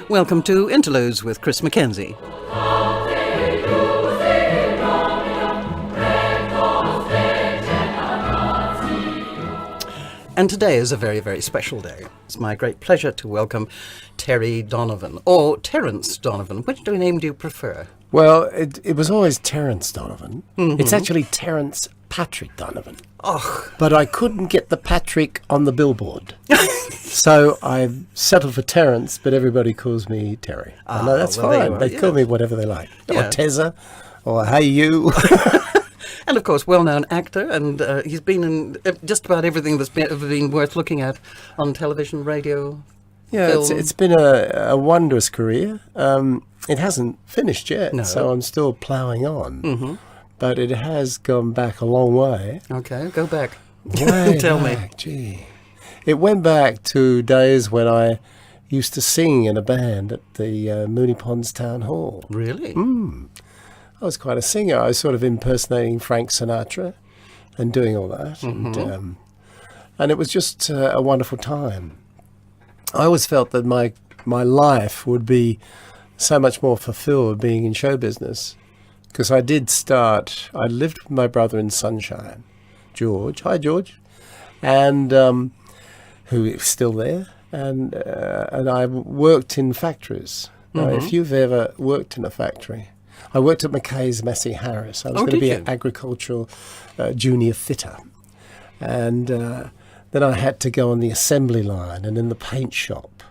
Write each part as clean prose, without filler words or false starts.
Welcome to Interludes with Chris Mackenzie. And today is a very, very special day. It's my great pleasure to welcome Terry Donovan, or Terence Donovan. Which name do you prefer? Well, it was always Terence Donovan. Mm-hmm. It's actually Terence Patrick Donovan. Oh. But I couldn't get the Patrick on the billboard. So I've settled for Terence, but everybody calls me Terry. I know that's fine. They call me whatever they like. Yeah. Or Tezza, or Hey You. And of course, well-known actor, and he's been in just about everything that's been worth looking at on television, radio, film. It's been a wondrous career. It hasn't finished yet, so I'm still ploughing on. Mm-hmm. But it has gone back a long way. Okay, go back. Tell me. Gee. It went back to days when I used to sing in a band at the Moonee Ponds Town Hall. Really? I was quite a singer. I was sort of impersonating Frank Sinatra and doing all that. Mm-hmm. And it was just a wonderful time. I always felt that my life would be so much more fulfilled being in show business, because I lived with my brother in Sunshine, George. Hi, George. And who is still there. And I worked in factories. Mm-hmm. Now, if you've ever worked in a factory, I worked at McKay's Massey Harris. I was going to be an agricultural junior fitter. And then I had to go on the assembly line and in the paint shop.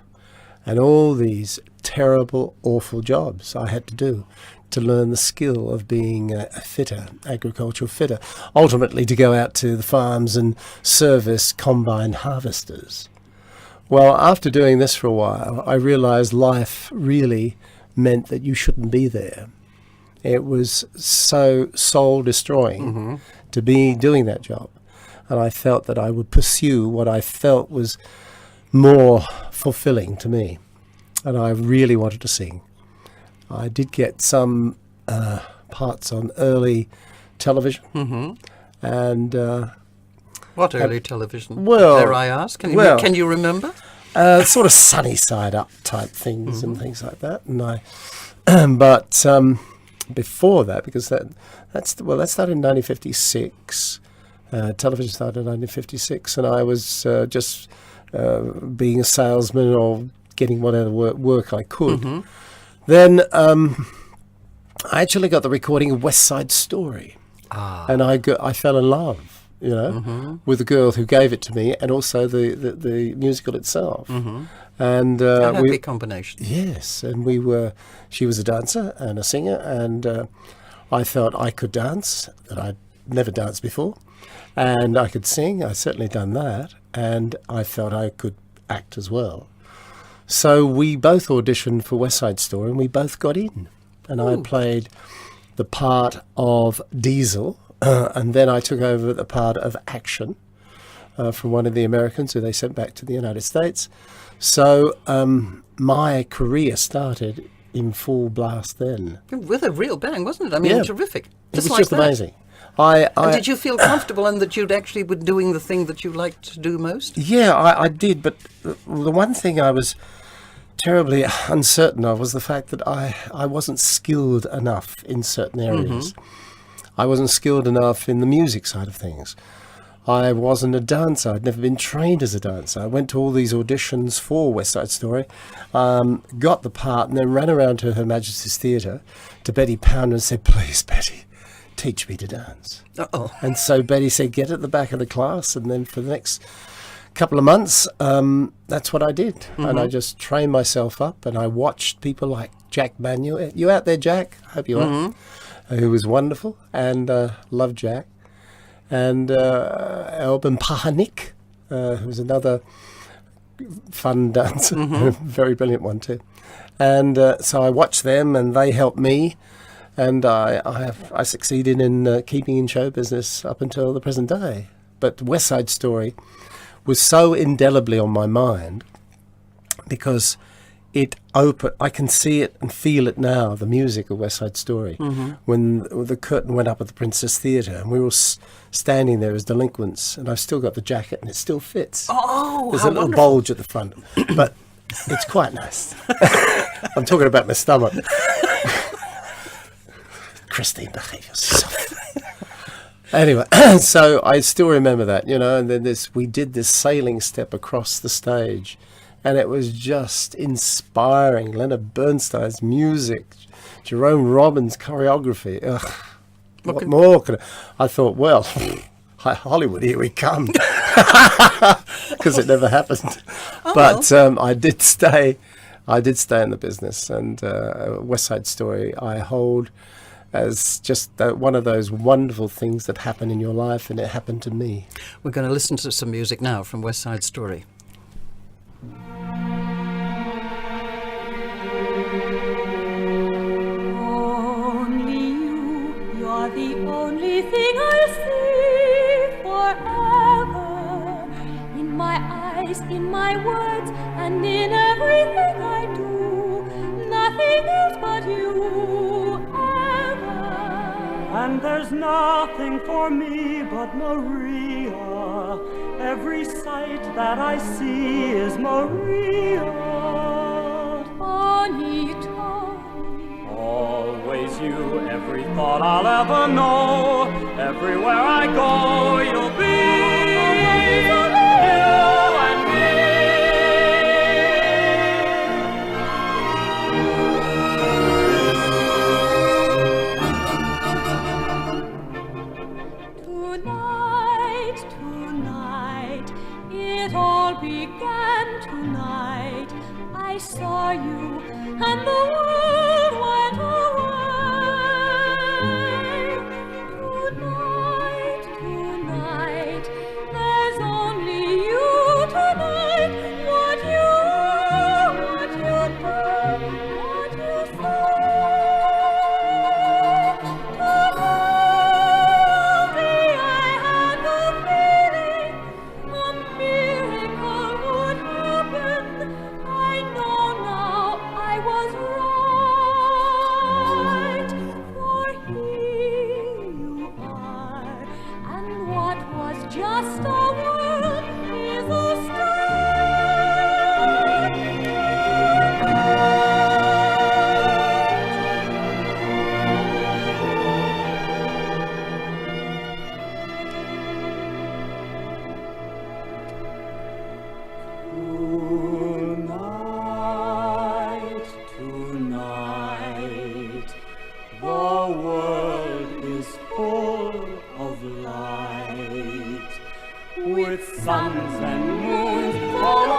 And all these terrible, awful jobs I had to do to learn the skill of being a fitter, agricultural fitter. Ultimately to go out to the farms and service combine harvesters. Well, after doing this for a while, I realized life really meant that you shouldn't be there. It was so soul-destroying to be doing that job. And I felt that I would pursue what I felt was more fulfilling to me. And I really wanted to sing. I did get some parts on early television. Mm-hmm. And what early television? Well, dare I ask? Can you remember? Sort of Sunny Side Up type things and things like that. And but before that, because that started in 1956. Television started in 1956, and I was just being a salesman or getting whatever work I could. Mm-hmm. Then I actually got the recording of West Side Story, and I fell in love, with the girl who gave it to me, and also the musical itself. Mm-hmm. And a happy combination. Yes, and she was a dancer and a singer, and I felt I could dance, that I'd never danced before, and I could sing. I certainly done that, and I felt I could act as well. So we both auditioned for West Side Story, and we both got in. And I played the part of Diesel, and then I took over the part of Action from one of the Americans who they sent back to the United States. So my career started in full blast then. With a real bang, wasn't it? I mean, terrific. It was just amazing. And did you feel comfortable and that you'd actually were doing the thing that you liked to do most? Yeah, I did. But the one thing I was terribly uncertain of was the fact that I wasn't skilled enough in certain areas. Mm-hmm. I wasn't skilled enough in the music side of things. I wasn't a dancer. I'd never been trained as a dancer. I went to all these auditions for West Side Story, got the part, and then ran around to Her Majesty's Theatre to Betty Pounder and said, "Please, Betty, teach me to dance." Uh-oh. And so Betty said, "Get at the back of the class." And then for the next couple of months, that's what I did. Mm-hmm. And I just trained myself up, and I watched people like Jack Manuel. You out there, Jack? I hope you are. Who was wonderful, and loved Jack. And Alban Pahanik, who was another fun dancer, very brilliant one too. And so I watched them, and they helped me, and I succeeded in keeping in show business up until the present day. But West Side Story was so indelibly on my mind because I can see it and feel it now, the music of West Side Story, when the curtain went up at the Princess Theatre and we were standing there as delinquents, and I've still got the jacket and it still fits. Oh, there's a little bulge at the front. But It's quite nice. I'm talking about my stomach. Christine, behave yourself. Anyway, so I still remember that, and then we did this sailing step across the stage, and it was just inspiring. Leonard Bernstein's music, Jerome Robbins' choreography. Ugh, what more could I thought, well, hi Hollywood, here we come. Because it never happened. But I did stay in the business, and West Side Story I hold as just one of those wonderful things that happen in your life, and it happened to me. We're going to listen to some music now from West Side Story. Only you're the only thing I'll see forever. In my eyes, in my words, and in everything I do. Nothing else but you. And there's nothing for me but Maria. Every sight that I see is Maria. Bonita. Always you, every thought I'll ever know. Everywhere I go, you'll be. You and me. Tonight, it all began tonight. I saw you and the world went away. Tonight, there's only you tonight. What you do, what you say. Just a word is a Tonight, the world is full of light. With suns and moons all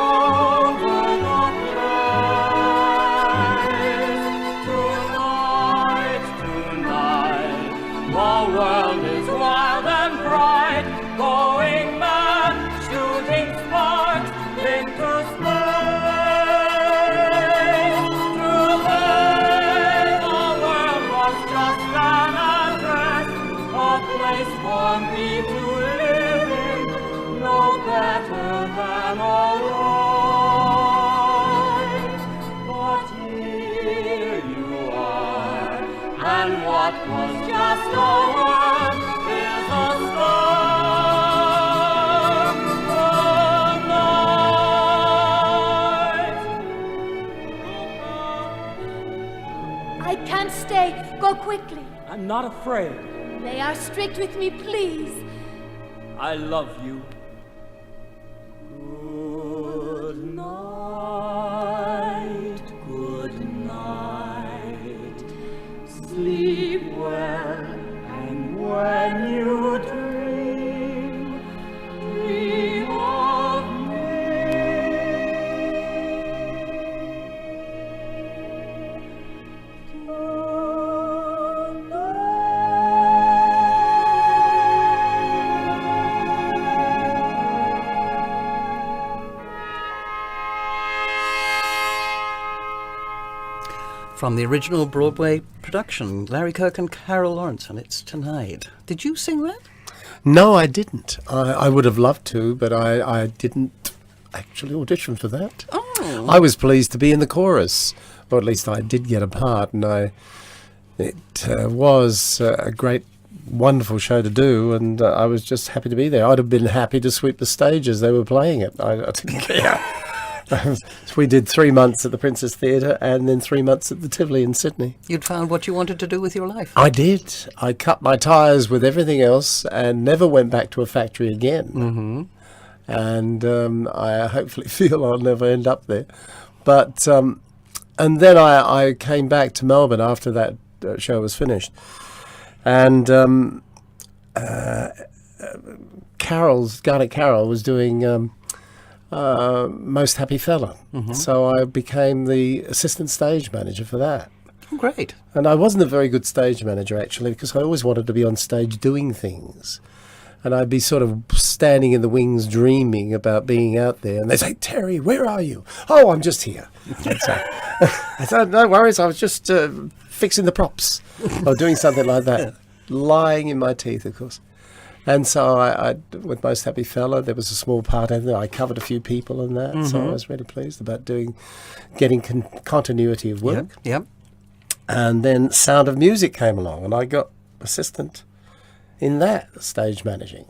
over the place. Tonight, the world is wild and bright, going mad, shooting sparks into space. Today, the world was just an address, a place for me to live in. No better than alright, but here you are, and what was just a word is a storm tonight. I can't stay. Go quickly. I'm not afraid. They are strict with me, please. I love you. Good night. Sleep well, and when you dream, dream of me. From the original Broadway production, Larry Kirk and Carol Lawrence, and it's Tonight. Did you sing that? No, I didn't. I would have loved to, but I didn't actually audition for that. Oh. I was pleased to be in the chorus, or at least I did get a part, and it was a great, wonderful show to do, and I was just happy to be there. I'd have been happy to sweep the stage as they were playing it. I didn't care. So we did 3 months at the Princess Theatre and then 3 months at the Tivoli in Sydney. You'd found what you wanted to do with your life. I did. I cut my tyres with everything else and never went back to a factory again. Mm-hmm. And I hopefully feel I'll never end up there. But and then I came back to Melbourne after that show was finished. And Garnet Carroll was doing Most Happy Fella. Mm-hmm. So I became the assistant stage manager for that. Great. And I wasn't a very good stage manager, actually, because I always wanted to be on stage doing things. And I'd be sort of standing in the wings dreaming about being out there. And they'd say, Terry, where are you? Oh, I'm just here. I said, no worries, I was just fixing the props or doing something like that. Lying in my teeth, of course. And so I with Most Happy Fella, there was a small part in there. I covered a few people in that. So I was really pleased about getting continuity of work. Yep. And then Sound of Music came along, and I got assistant in that, stage managing.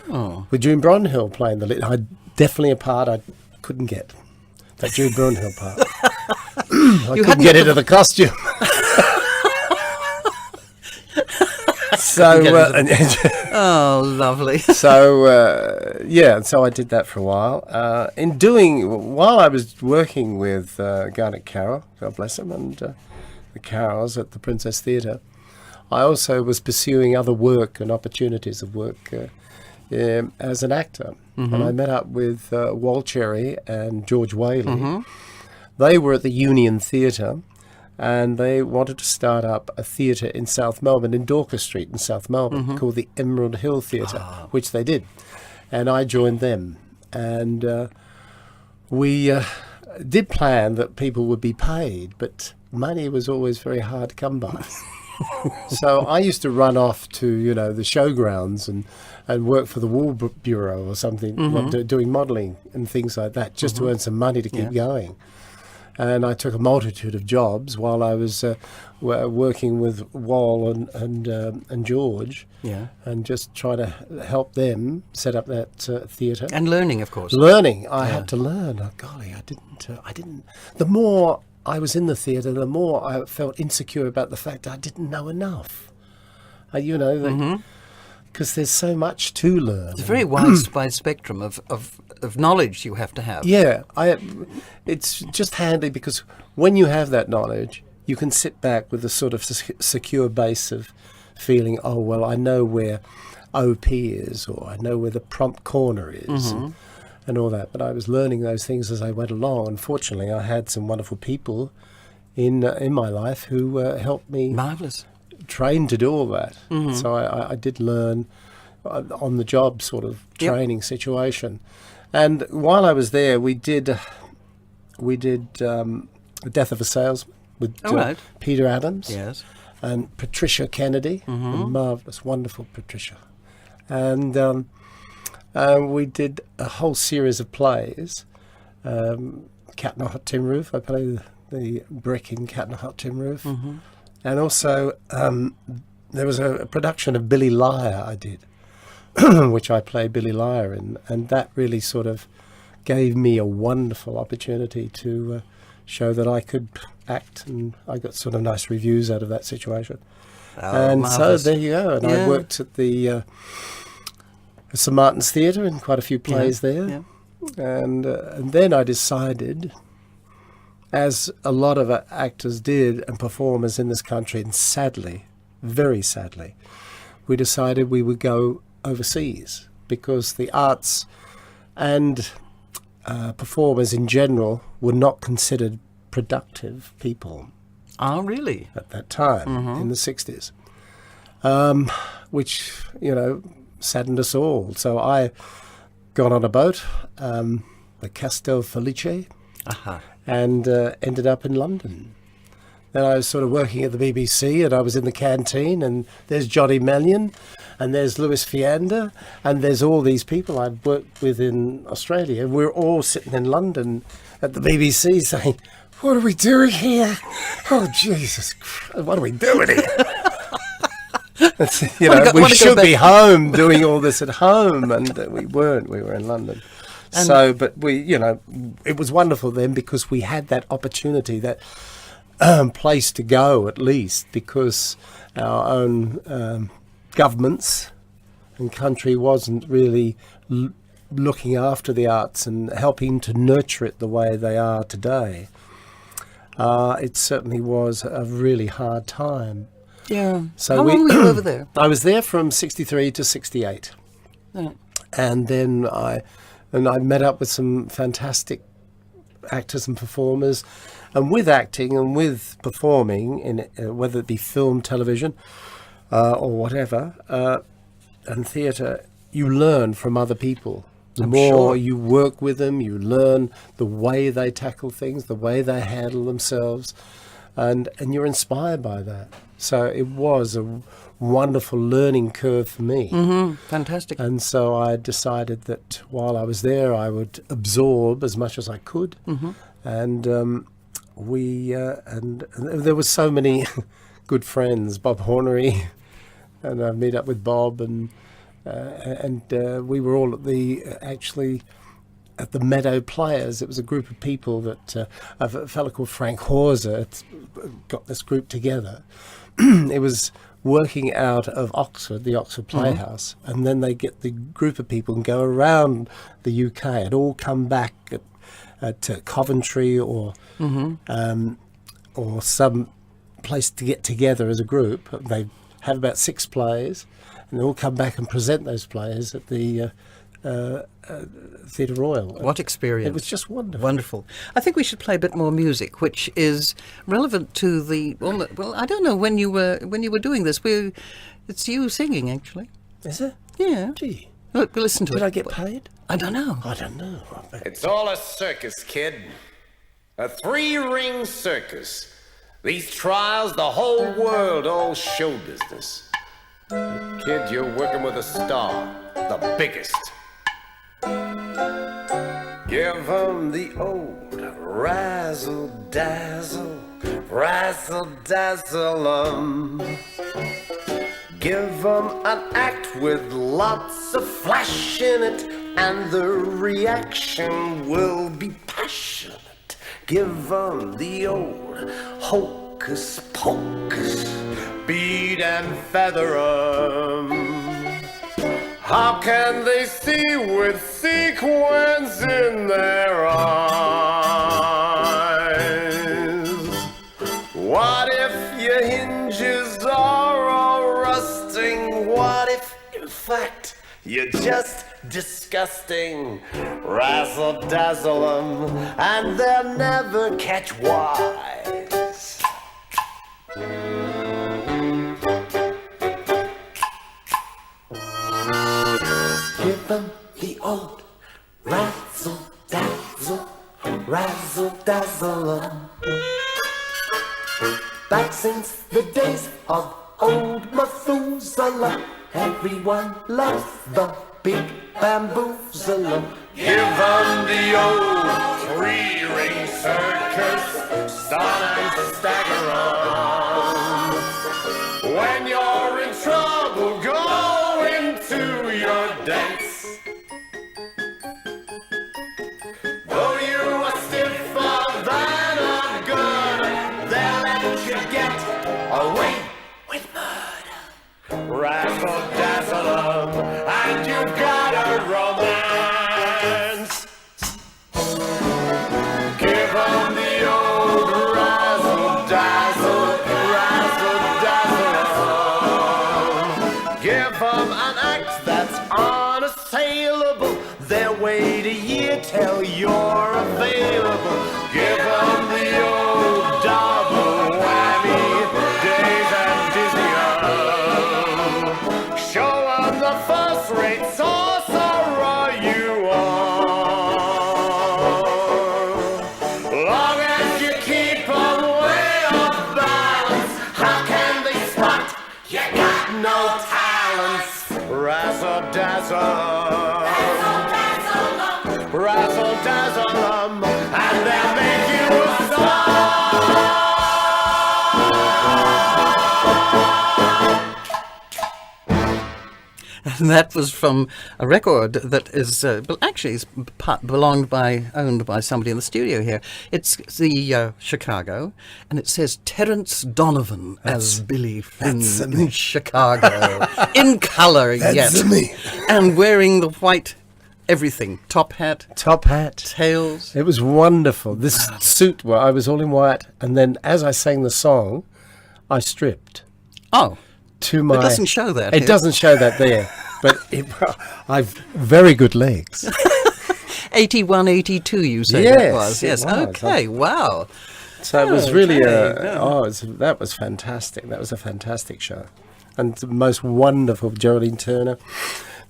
Oh. With June Brunhill playing the lead. Definitely a part I couldn't get. That June Brunhill part. I couldn't get into the costume. So, Oh, lovely. so so I did that for a while. While I was working with Garnet Carroll, God bless him, and the Carrolls at the Princess Theatre, I also was pursuing other work and opportunities of work as an actor. Mm-hmm. And I met up with Wal Cherry and George Whaley. Mm-hmm. They were at the Union Theatre, and they wanted to start up a theatre in South Melbourne, in Dorcas Street in South Melbourne, called the Emerald Hill Theatre, which they did. And I joined them. And we did plan that people would be paid, but money was always very hard to come by. So I used to run off to, the showgrounds and work for the Wool Bureau or something, doing modelling and things like that, just to earn some money to keep going. And I took a multitude of jobs while I was working with Wal and George, and just try to help them set up that theatre. And learning, of course. I had to learn. Oh, golly, I didn't. The more I was in the theatre, the more I felt insecure about the fact I didn't know enough. Because there's so much to learn. It's a very wide spectrum of knowledge you have to have. Yeah, it's just handy because when you have that knowledge, you can sit back with a sort of secure base of feeling, oh, well, I know where OP is, or I know where the prompt corner is, and all that. But I was learning those things as I went along. Unfortunately, I had some wonderful people in my life who helped me. Marvellous. Train to do all that. So I did learn on the job sort of training situation. And while I was there, we did The Death of a Salesman with Peter Adams and Patricia Kennedy, a marvellous, wonderful Patricia. And we did a whole series of plays. Cat in a Hot Tin Roof. I played the brick in Cat in a Hot Tin Roof. And also, there was a production of Billy Liar I did, which I played Billy Liar in, and that really sort of gave me a wonderful opportunity to show that I could act, and I got sort of nice reviews out of that situation. And marvelous. So there you go. And I worked at the St Martin's Theatre in quite a few plays there, and then I decided, as a lot of actors did and performers in this country, and sadly, very sadly, we decided we would go overseas because the arts and performers in general were not considered productive people. Oh, really? At that time, in the 60s, which, saddened us all. So I got on a boat, the Castel Felice, and ended up in London. Then I was sort of working at the BBC, and I was in the canteen, and there's Johnny Mannion, and there's Louis Fiander, and there's all these people I'd worked with in Australia. We're all sitting in London at the BBC saying, what are we doing here? Oh, Jesus Christ, what are we doing here? We should be home doing all this at home, and we weren't. We were in London. So, but we, it was wonderful then because we had that opportunity, that place to go at least, because our own governments and country wasn't really looking after the arts and helping to nurture it the way they are today. It certainly was a really hard time. Yeah. So How long were you over there? I was there from 63 to 68. Yeah. And then I met up with some fantastic actors and performers. And with acting and with performing, whether it be film, television, or whatever, and theatre, you learn from other people. The more you work with them, you learn the way they tackle things, the way they handle themselves, and you're inspired by that. So it was a wonderful learning curve for me. Mm-hmm. Fantastic. And so I decided that while I was there, I would absorb as much as I could. Mm-hmm. And and there were so many good friends, Bob Hornery, and I meet up with Bob, and we were all at the Meadow Players. It was a group of people that a fellow called Frank Horser got this group together. It was working out of Oxford, the Oxford Playhouse, and then they get the group of people and go around the UK and all come back at Coventry or some place to get together as a group. They have about 6 plays, and they all come back and present those plays at the Theatre Royal. What experience. It was just wonderful. Wonderful. I think we should play a bit more music, which is relevant to the... Well, I don't know when you were doing this. It's you singing, actually. Is it? Yeah. Gee. Look, listen to it. Did I get paid? I don't know. I don't know. It's all a circus, kid. A 3-ring circus. These trials, the whole world, all show business. Kid, you're working with a star, the biggest. Give 'em the old razzle-dazzle, razzle-dazzle 'em. Give 'em an act with lots of flash in it, and the reaction will be passionate. Give 'em the old hocus pocus, bead and feather 'em. How can they see with sequins in their eyes? What if your hinges are all rusting? What if, in fact, you're just disgusting? Razzle-dazzle 'em, and they'll never catch wise. Give them the old razzle-dazzle, razzle-dazzle 'em. Back since the days of old Methuselah, everyone loves the big bamboozler. Give them the old 3-ring circus, start and stagger 'em. When you're in trouble, go into your dance. Though you are stiffer than a good, they'll let you get away with murder. Razzle-dazzle 'em, and you've got a romance. Give 'em the old razzle-dazzle, razzle-dazzle 'em. Give 'em an act that's unassailable. They'll wait a year till you're available. Give 'em the old double whammy, days and dizzy 'em. Show 'em the first-rate sorcerer you are. Long as you keep 'em way off balance, how can they spot you got no talents? Razzle-dazzle, razzle-dazzle 'em, and they'll make you a star. That was from a record that is, actually is owned by somebody in the studio here. It's the Chicago, and it says Terrence Donovan as Billy Flynn in Chicago. In colour, yes. me. And wearing the white everything. Top hat. Tails. It was wonderful. This suit, well, I was all in white, and then as I sang the song, I stripped. Oh. To my, it doesn't show that. It doesn't show that there, but I've very good legs. 81, 82, you said that was. Yes. Okay. Wow. So it was really that was fantastic. That was a fantastic show, and the most wonderful Geraldine Turner,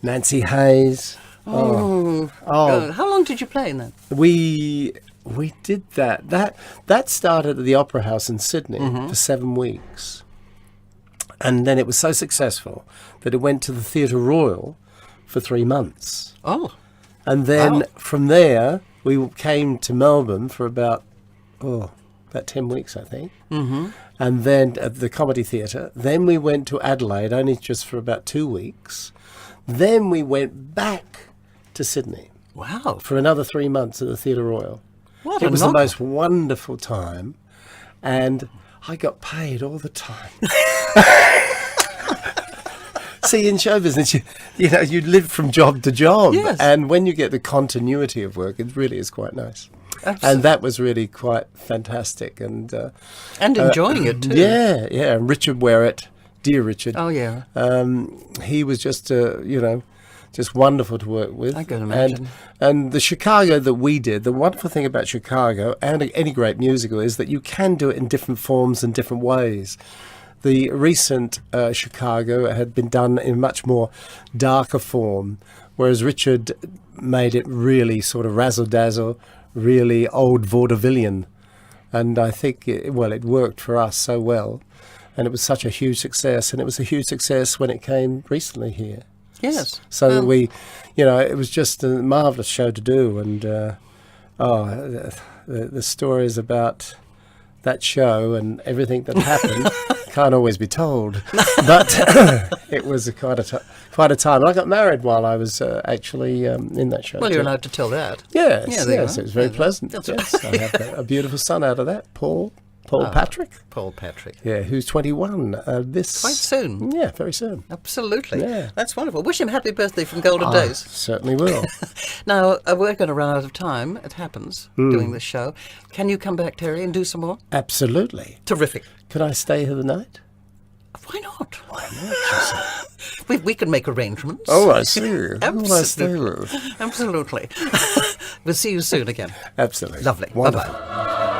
Nancy Hayes. Oh. How long did you play in that? We did that. That started at the Opera House in Sydney for 7 weeks. And then it was so successful that it went to the Theatre Royal for 3 months. Oh. And then from there, we came to Melbourne for about 10 weeks, I think. Mm-hmm. And then at the Comedy Theatre. Then we went to Adelaide, only just for about 2 weeks. Then we went back to Sydney. Wow. For another 3 months at the Theatre Royal. It was the most wonderful time. And I got paid all the time. See, in show business, you live from job to job. Yes. And when you get the continuity of work, it really is quite nice. Absolutely. And that was really quite fantastic. And enjoying it too. Yeah. And Richard Werrett, dear Richard. Oh, yeah. He was just, just wonderful to work with. I can imagine. And the Chicago that we did, the wonderful thing about Chicago and any great musical is that you can do it in different forms and different ways. The recent Chicago had been done in a much more darker form, whereas Richard made it really sort of razzle-dazzle, really old vaudevillian. And I think, it worked for us so well. And it was such a huge success. And it was a huge success when it came recently here. Yes. So it was just a marvellous show to do. And, the stories about that show and everything that happened can't always be told. But it was quite a time. I got married while I was actually in that show. Well, you're allowed to tell that. Yes, it was very pleasant. That's yes, I have a beautiful son out of that, Paul Patrick. Paul Patrick. Yeah, who's 21 Quite soon. Yeah, very soon. Absolutely. Yeah. That's wonderful. Wish him happy birthday from Golden Days. Certainly will. Now, we're going to run out of time. It happens doing this show. Can you come back, Terry, and do some more? Absolutely. Terrific. Could I stay here the night? Why not? We can make arrangements. Oh, I see. Absolutely. Absolutely. We'll see you soon again. Absolutely. Lovely. Wonderful. Bye-bye.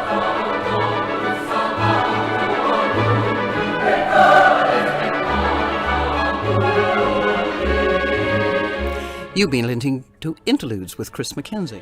You've been listening to Interludes with Chris Mackenzie.